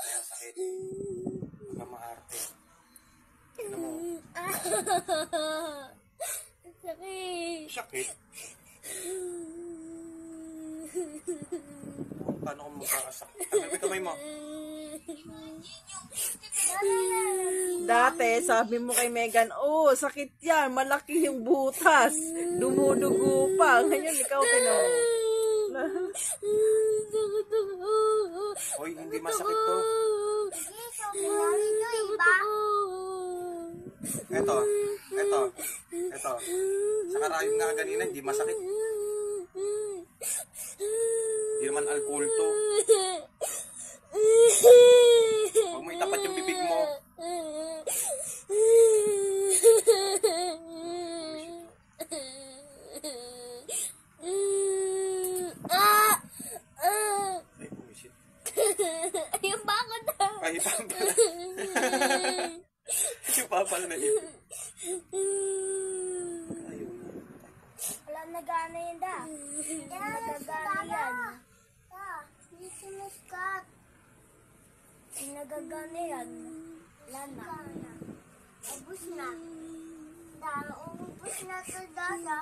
Sakit. Huwag ka maarte. Ano mo? Sakit. Sakit? Paano kung magkakasakit? May kamay mo. Dati, sabi mo kay Megan, oh, sakit yan, malaki yung butas, dumudugo pa. Ngayon, ikaw tinawag. Hoy, hindi masakit to. Eto. Sa karayom nga ganina, hindi masakit. Hindi naman alcohol to. Huwag mo itapat yung bibig mo. Ay, bullshit. Yung bakit na? Ay, papala. Yung papala na yun. Ayun. Wala nagana yan da. Nagagana yan. Hindi siniskat. Nagagana yan. Wala na. Ubus na. Dara, ubus na ito dada.